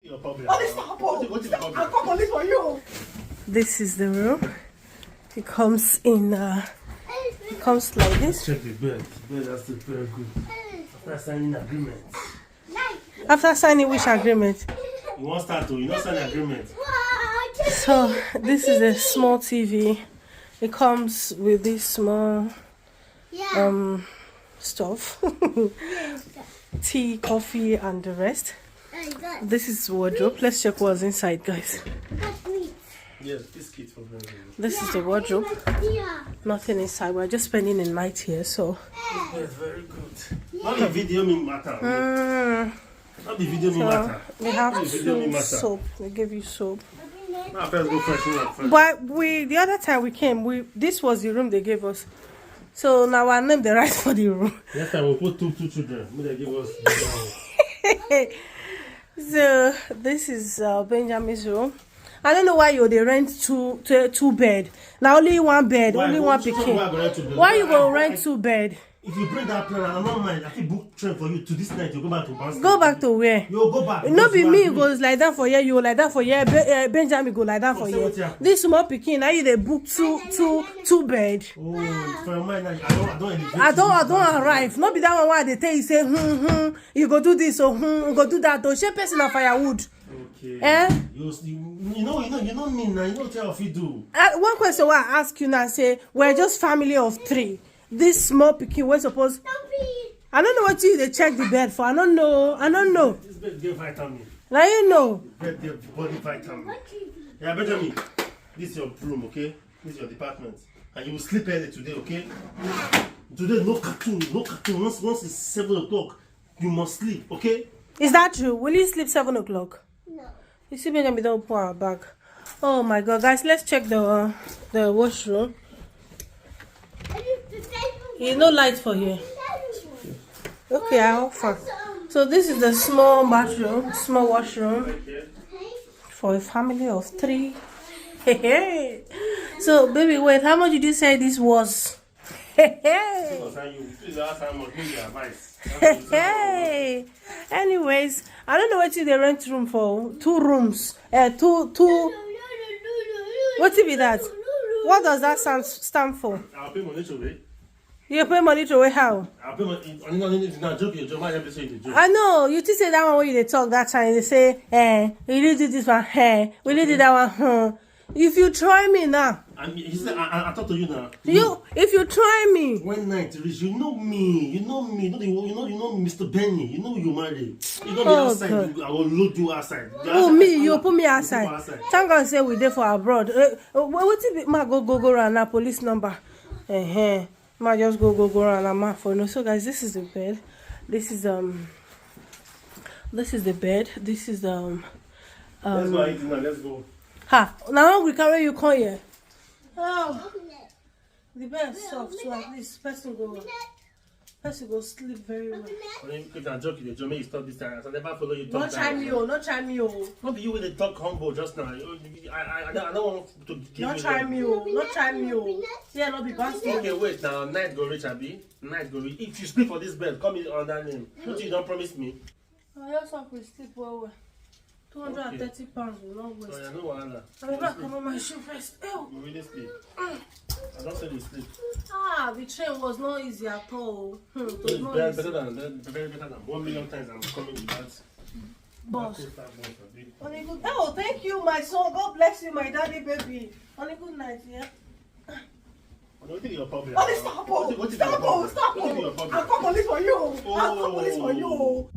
Your problem. Police stop! What is the problem? I'll call police for you. This is the room. It comes in. It comes like this. Check the bed. The bed has to be very good. After signing agreement. After signing which agreement? You won't start to. You don't sign agreement. So this is a small TV. It comes with this small stuff. Tea, coffee, and the rest. This is wardrobe. Let's check what's inside, guys. Yes, this kit for very good. This is the wardrobe. Nothing inside. We're just spending the night here, so. Yes, very good. Not the video me matter. Not the video me matter. We have soap. They give you soap. Now first go freshen up first. But the other time we came, this was the room they gave us. So now I named the right for the room. Next time we'll put two children. Maybe they give us. So this is Benjamin's room. I don't know why they rent two bed. Now only one bed, only one pikin. Why you go rent two bed? If you bring that plan, I don't mind. I can book train for you to this night. You go back to Boston. Go back to where? You go back. No be me goes like that for here. You like that for here. Benjamin go like that for here. This small pikin now you they book two bed. Oh, for your mind, I don't arrive. Not be that one why they tell you say you go do this or you go do that. Or share person of firewood. Okay. Eh? You know me now. You know what you do. One question I ask you now say we're just family of 3. This small pikin we're supposed. I don't know what they check the bed for. I don't know. This bed give vitamin. Now you know. Bed give body vitamin. Yeah, Benjamin. This is your room, okay? This is your department, and you will sleep early today, okay? Today no cartoon. Once it's 7 o'clock, you must sleep, okay? Is that true? Will you sleep 7 o'clock? No. You see Benjamin don't open our bag. Oh my God, guys, let's check the washroom. There's no light for here. Okay, I'll offer. So this is the small bathroom, small washroom for a family of 3. So baby, wait, how much did you say this was? Anyways, I don't know what they rent room for. 2 rooms. Two. What be that? What does that stand for? I'll pay money to it. You pay money to away how? I'll pay money. I'm not joking. Joke. I know. You just say that one when you talk that time. They say, will you do this one? Will you do that one? If you try me now. He said, I talk to you now. If you try me. When night reach, you know me. You know Mr. Benny. You know you married. You know me outside. I will load you outside. Oh, me? You put me outside. Thank God say we there for abroad. What if ma go around our police number? Ma just go around our map for no. So guys, this is the bed. This is the bed. This is let's go eat now. Let's go. Ha! Now we carry you come here. Oh, the bed is soft, so at least person go sleep very well. If I'm joking, you stop this time. I never follow you. Not try me. Not be you with the talk humble just now. I don't want to give not you. Try me. Yeah, not be bastard. Okay, wait now. Night go reach, Abi. Night go reach. If you sleep for this bed, come in on that name. You don't promise me. I just have to sleep well. 230 pounds will not waste. Oh, yeah, no wahala. I'm back on my shoe first. Ew. You really sleep. I don't say you sleep. The train was not easy at all. It's better than 1 million times I'm coming with that. Boss. Oh, thank you, my son. God bless you, my daddy, baby. On a good night, yeah? What is your problem? Stop! I'll call police for you. I'll call police for you.